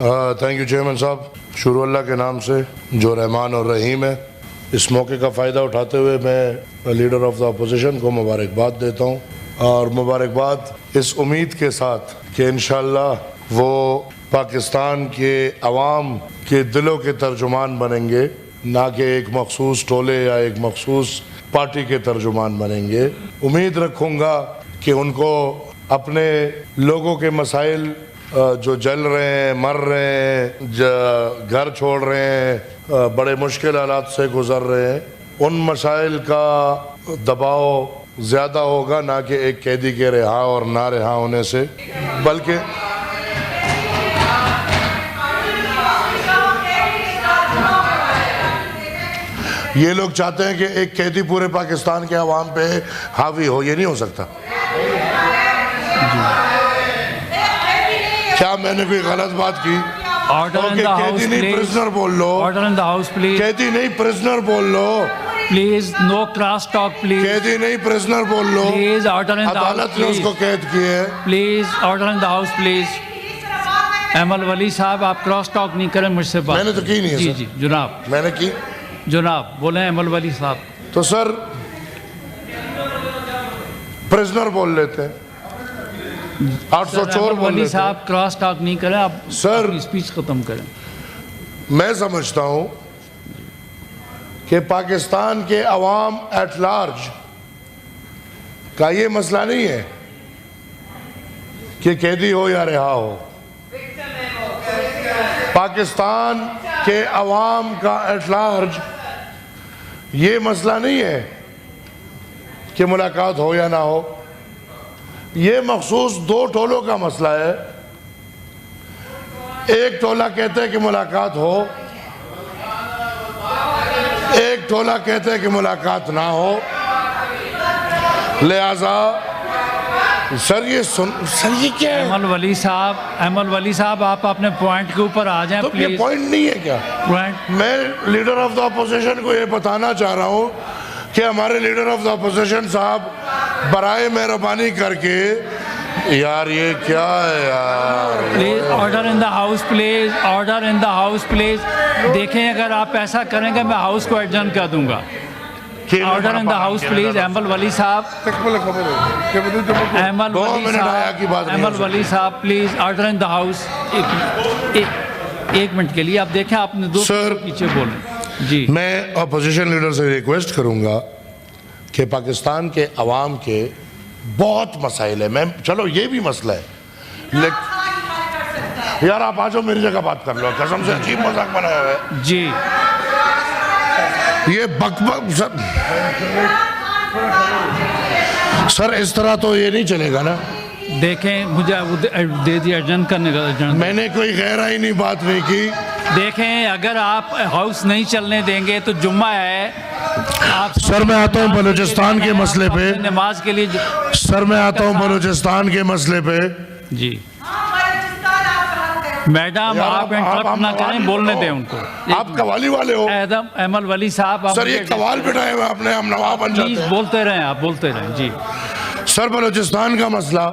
Thank you chairman صاحب. شروع اللہ کے نام سے جو رحمان اور رحیم ہے. اس موقع کا فائدہ اٹھاتے ہوئے میں لیڈر آف دا اپوزیشن کو مبارکباد دیتا ہوں، اور مبارکباد اس امید کے ساتھ کہ انشاءاللہ وہ پاکستان کے عوام کے دلوں کے ترجمان بنیں گے، نہ کہ ایک مخصوص ٹولے یا ایک مخصوص پارٹی کے ترجمان بنیں گے. امید رکھوں گا کہ ان کو اپنے لوگوں کے مسائل جو جل رہے ہیں، مر رہے ہیں، گھر چھوڑ رہے ہیں، بڑے مشکل حالات سے گزر رہے ہیں، ان مسائل کا دباؤ زیادہ ہوگا، نہ کہ ایک قیدی کے رہا اور نہ رہا ہونے سے، بلکہ یہ لوگ چاہتے ہیں کہ ایک قیدی پورے پاکستان کے عوام پہ حاوی ہو. یہ نہیں ہو سکتا. کیا میں نے کوئی غلط بات کی؟ قیدی نہیں پرزنر بول لو. قیدی نہیں پرزنر بول لو. Please no cross talk please. قیدی نہیں پرزنر بول لو. Please order in the house. عدالت نے اس کو قید کیے ہیں. Please order in the house please. Aimal Wali Sahib آپ کراس ٹاک نہیں کریں مجھ سے بات. میں نے تو کی نہیں ہے. جی جی جناب. میں نے کی. جناب بولیں ایمل ولی صاحب. تو سر پرزنر بول لیتے ہیں، 800 چور بول ولی لیتے ہیں. صاحب کراس ٹاک نہیں کریں آپ. سر اسپیچ ختم کریں. میں سمجھتا ہوں کہ پاکستان کے عوام ایٹ لارج کا یہ مسئلہ نہیں ہے کہ قیدی ہو یا رہا ہو. پاکستان کے عوام کا ایٹ لارج یہ مسئلہ نہیں ہے کہ ملاقات ہو یا نہ ہو. یہ مخصوص دو ٹولوں کا مسئلہ ہے. ایک ٹولہ کہتے ہیں کہ ملاقات ہو، ایک ٹولہ کہتے ہیں کہ ملاقات نہ ہو. لہذا سر یہ کیا ہے؟ ایمل ولی صاحب آپ اپنے پوائنٹ کے اوپر آ جائیں تو پلیز. یہ پوائنٹ نہیں ہے کیا؟ میں لیڈر آف دا اپوزیشن کو یہ بتانا چاہ رہا ہوں کہ ہمارے لیڈر آف دا اپوزیشن صاحب برائے مہربانی کر کے، یار یہ کیا ہے یار. Please order in the house please. Order in the house please. دیکھیں اگر آپ ایسا کریں گے میں ہاؤس کو ایڈجرن کر دوں گا. Order in the house please. Aimal Wali Sahib. Aimal Wali Sahib please order in the house. ایک منٹ کے لیے آپ دیکھیں، آپ نے دو پیچھے بولیں. جی میں اپوزیشن لیڈر سے ریکویسٹ کروں گا کہ پاکستان کے عوام کے بہت مسائل ہیں. میں چلو یہ بھی مسئلہ ہے، یار آپ آ جاؤ میری جگہ بات کر لو. قسم سے عجیب مذاق بنایا ہوا ہے. جی یہ بک سر اس طرح تو یہ نہیں چلے گا نا. دیکھیں مجھے دے دیا ایڈجرن کرنے کا. میں نے کوئی غیر آئینی بات نہیں کی. دیکھیں اگر آپ ہاؤس نہیں چلنے دیں گے تو جمعہ ہے. سر میں آتا ہوں بلوچستان کے مسئلے پہ. نماز کے لیے سر میں آتا ہوں بلوچستان کے مسئلے پہ. جی میڈم آپ انٹرپٹ نہ کریں، بولنے دیں ان کو. آپ قوالی والے ہو. ایمل ولی صاحب سر یہ قوال بٹھائے ہوئے آپ نے، ہم نواب بن جاتے ہیں. بولتے رہیں آپ، بولتے رہیں. جی سر بلوچستان کا مسئلہ.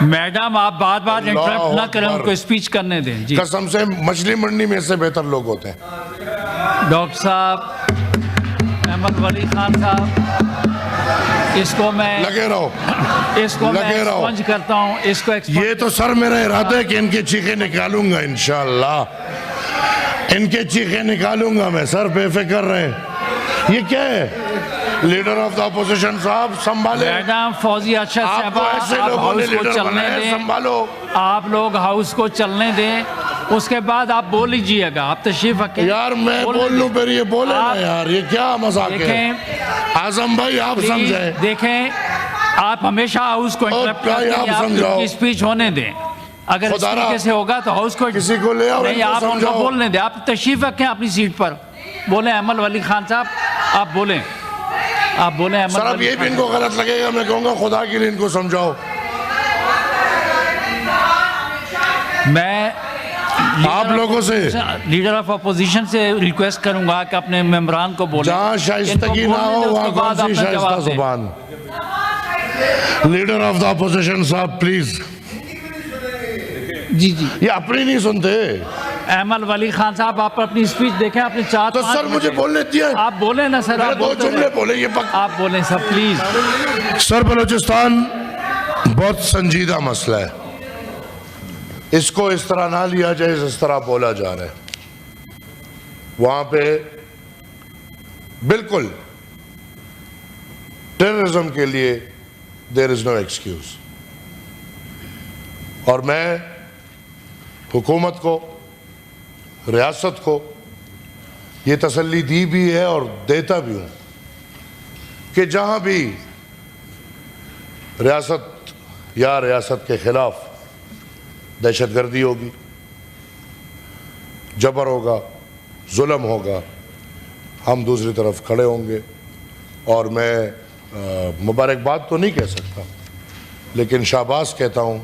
میڈم آپ بار بار انٹرپٹ نہ کریں، ان کو اسپیچ کرنے دیں. جی قسم سے مچھلی منڈی میں سے بہتر لوگ ہوتے ہیں. ڈاکٹر صاحب احمد ولی خان صاحب، اس کو میں لگے رہو ایکسپنج کرتا ہوں. اس کو یہ تو سر میرا ارادہ ہے کہ ان کے چیخیں نکالوں گا انشاءاللہ. ان کے چیخیں نکالوں گا میں. سر بے فکر رہیں. یہ کیا ہے؟ لیڈر آف دا اپوزیشن صاحب سنبھالے. میڈم فوزی اچھا صاحب آپ ہاؤس کو چلنے دیں. سنبھالو. آپ لوگ ہاؤس کو چلنے دیں، اس کے بعد آپ بول لیجئے گا. آپ تشریف رکھیں. یار میں بول لوں پھر یہ بولے نا یار. یہ کیا مذاق ہے؟ اعظم بھائی آپ سمجھیں. دیکھیں آپ ہمیشہ ہاؤس کو انٹرپٹ کرتے ہیں. آپ ان کی اسپیچ ہونے دیں. اگر اس طریقے سے ہوگا تو ہاؤس کو کسی کو لے آؤ. نہیں، آپ ان کو بولنے دیں. آپ تشریف رکھیں اپنی سیٹ پر. بولیں ایمل ولی خان صاحب، آپ بولیں. آپ بولیں ایمل. سر اب یہ بھی ان کو غلط لگے گا، میں کہوں گا خدا کے لیے ان کو سمجھاؤ. میں آپ لوگوں سے لیڈر آف اپوزیشن سے ریکویسٹ کروں گا کہ اپنے ممبران کو بولیں. جہاں شائستگی نہ ہو وہاں کون سی شائستہ زبان. لیڈر آف دا اپوزیشن صاحب پلیز. جی جی یہ اپنی نہیں سنتے. احمد ولی خان صاحب آپ اپنی اسپیچ دیکھیں, اپنی 4 تو سر مجھے بولنے دیا, آپ بولیں نا سر, آپ 2 بولتے جملے رہیں. بولے. یہ آپ بولیں سر پلیز. سر بلوچستان بہت سنجیدہ مسئلہ ہے, اس کو اس طرح نہ لیا جائے اس طرح بولا جا رہا ہے. وہاں پہ بالکل ٹیررزم کے لیے there is no excuse. اور میں حکومت کو, ریاست کو یہ تسلی دی بھی ہے اور دیتا بھی ہوں کہ جہاں بھی ریاست یا ریاست کے خلاف دہشت گردی ہوگی, جبر ہوگا, ظلم ہوگا, ہم دوسری طرف کھڑے ہوں گے. اور میں مبارکباد تو نہیں کہہ سکتا لیکن شاباش کہتا ہوں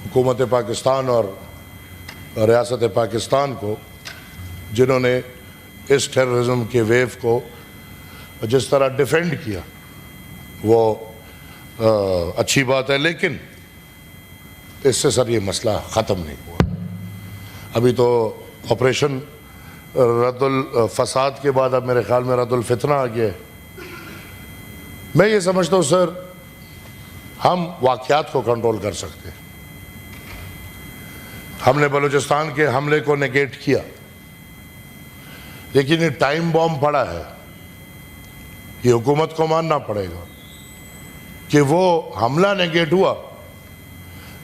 حکومت پاکستان اور ریاست پاکستان کو, جنہوں نے اس ٹیررزم کے ویو کو جس طرح ڈیفینڈ کیا. وہ اچھی بات ہے, لیکن اس سے سر یہ مسئلہ ختم نہیں ہوا. ابھی تو آپریشن رد الفساد کے بعد اب میرے خیال میں رد الفتنہ آ گیا ہے. میں یہ سمجھتا ہوں سر ہم واقعات کو کنٹرول کر سکتے ہیں. ہم نے بلوچستان کے حملے کو نیگیٹ کیا, لیکن یہ ٹائم بام پڑا ہے. یہ حکومت کو ماننا پڑے گا کہ وہ حملہ نیگیٹ ہوا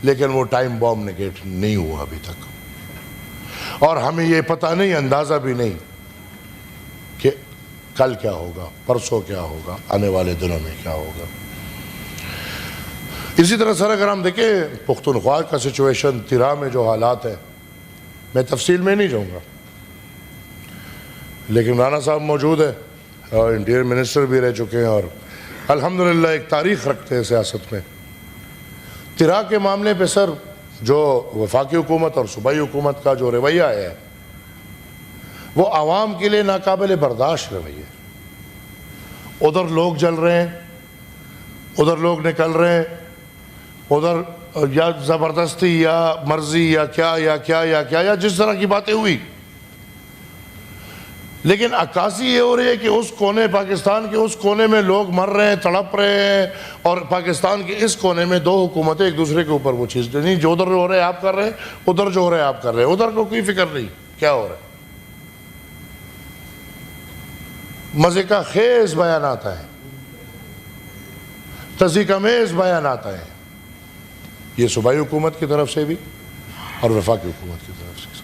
لیکن وہ ٹائم بام نیگیٹ نہیں ہوا ابھی تک. اور ہمیں یہ پتہ نہیں, اندازہ بھی نہیں کہ کل کیا ہوگا, پرسوں کیا ہوگا, آنے والے دنوں میں کیا ہوگا. اسی طرح سر اگر ہم دیکھیں پختونخوا کا سچویشن, تیرا میں جو حالات ہیں, میں تفصیل میں نہیں جاؤں گا, لیکن رانا صاحب موجود ہے اور انٹیریئر منسٹر بھی رہ چکے ہیں اور الحمدللہ ایک تاریخ رکھتے ہیں سیاست میں. تیرا کے معاملے پہ سر جو وفاقی حکومت اور صوبائی حکومت کا جو رویہ ہے وہ عوام کے لیے ناقابل برداشت رویہ. ادھر لوگ جل رہے ہیں, ادھر لوگ نکل رہے ہیں, ادھر یا زبردستی یا مرضی یا کیا جس طرح کی باتیں ہوئی. لیکن عکاسی یہ ہو رہی ہے کہ اس کونے, پاکستان کے اس کونے میں لوگ مر رہے ہیں, تڑپ رہے ہیں, اور پاکستان کے اس کونے میں 2 حکومتیں ایک دوسرے کے اوپر وہ چیز نہیں, جو ادھر ہو رہے ہیں آپ کر رہے ہیں, ادھر جو ہو رہے ہیں آپ کر رہے ہیں. ادھر کو کوئی فکر نہیں کیا ہو رہا ہے. مزے کا خیز بیانات ہیں, تصدیق امیز بیانات ہیں, یہ صوبائی حکومت کی طرف سے بھی اور وفاقی حکومت کی طرف سے.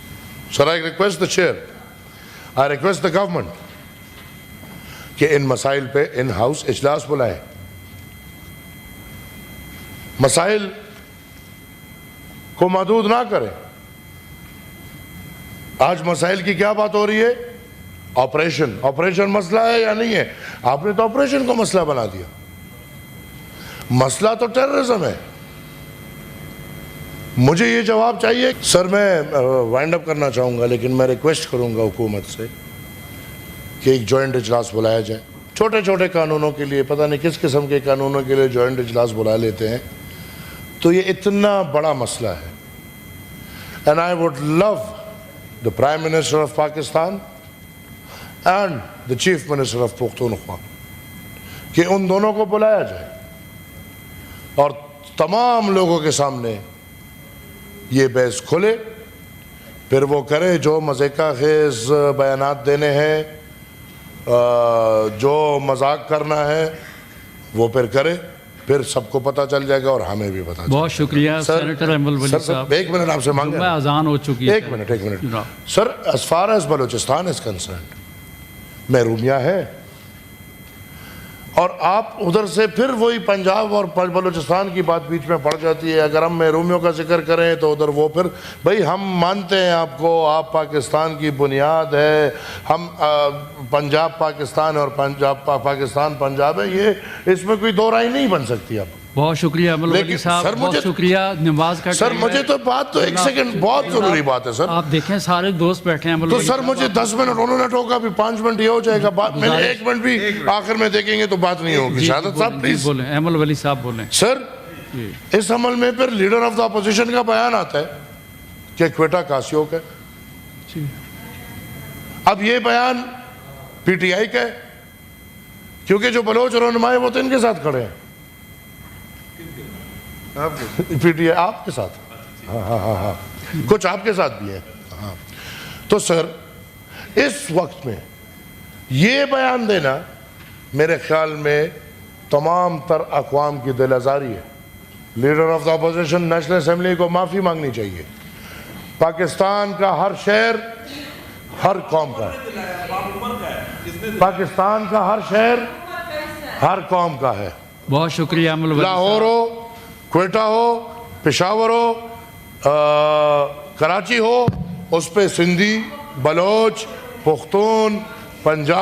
سر I request the chair, I request the government کہ ان مسائل پہ ان ہاؤس اجلاس بلائیں. مسائل کو محدود نہ کریں. آج مسائل کی کیا بات ہو رہی ہے؟ آپریشن مسئلہ ہے یا نہیں ہے؟ آپ نے تو آپریشن کو مسئلہ بنا دیا. مسئلہ تو ٹیررزم ہے. مجھے یہ جواب چاہیے. سر میں وائنڈ اپ کرنا چاہوں گا, لیکن میں ریکویسٹ کروں گا حکومت سے کہ ایک جوائنٹ اجلاس بلایا جائے. چھوٹے چھوٹے قانونوں کے لیے, پتہ نہیں کس قسم کے قانونوں کے لیے جوائنٹ اجلاس بلا لیتے ہیں, تو یہ اتنا بڑا مسئلہ ہے. And I would love the Prime Minister of Pakistan and the Chief Minister of Pakhtunkhwa کہ ان دونوں کو بلایا جائے اور تمام لوگوں کے سامنے یہ بحث کھلے. پھر وہ کرے جو مزے کا خیز بیانات دینے ہیں, جو مذاق کرنا ہے وہ پھر کرے. پھر سب کو پتہ چل جائے گا اور ہمیں بھی پتہ چل جائے گا. بہت شکریہ سینیٹر احمد ولی صاحب. ایک منٹ آپ سے مانگے, میں اذان ہو چکی ہے. ایک minute. Sir as far as Balochistan is concerned, محرومیہ ہے, اور آپ ادھر سے پھر وہی پنجاب اور بلوچستان کی بات بیچ میں پڑ جاتی ہے. اگر ہم محرومیوں کا ذکر کریں تو ادھر وہ پھر بھئی ہم مانتے ہیں آپ کو, آپ پاکستان کی بنیاد ہے, ہم پنجاب پاکستان اور پنجاب پاکستان پنجاب ہے, یہ اس میں کوئی دو رائے نہیں بن سکتی. اب بہت شکریہ احمد ولی صاحب, بہت شکریہ. نماز کا سر مجھے تو بات تو ایک سیکنڈ بہت ضروری بات ہے سر. آپ دیکھیں سارے دوست بیٹھے ہیں. تو سر مجھے 10 منٹ انہوں نے ٹوکا, بھی 5 منٹ یہ ہو جائے گا بات. میں نے 1 منٹ بھی آخر میں دیکھیں گے تو بات نہیں ہوگی. شہادت صاحب پلیز بولیں. احمد ولی صاحب بولیں. سر اس عمل میں پھر لیڈر آف دا اپوزیشن کا بیان آتا ہے کہ کوئٹہ کاسیوک ہے. اب یہ بیان پی ٹی آئی کا ہے کیونکہ جو بلوچ رہنما ہیں وہ تو ان کے ساتھ کھڑے ہیں. پی ٹی آئی آپ کے ساتھ, ہاں کچھ آپ کے ساتھ بھی ہیں. تو سر اس وقت میں یہ بیان دینا میرے خیال میں تمام تر اقوام کی دل آزاری ہے. Leader of the opposition national assembly کو معافی مانگنی چاہیے. پاکستان کا ہر شہر ہر قوم کا ہے. پاکستان کا ہر شہر ہر قوم کا ہے. بہت شکریہ امل ولی لاہور ہو, کوئٹہ ہو, پشاور ہو, کراچی ہو, اس پہ سندھی, بلوچ, پختون, پنجاب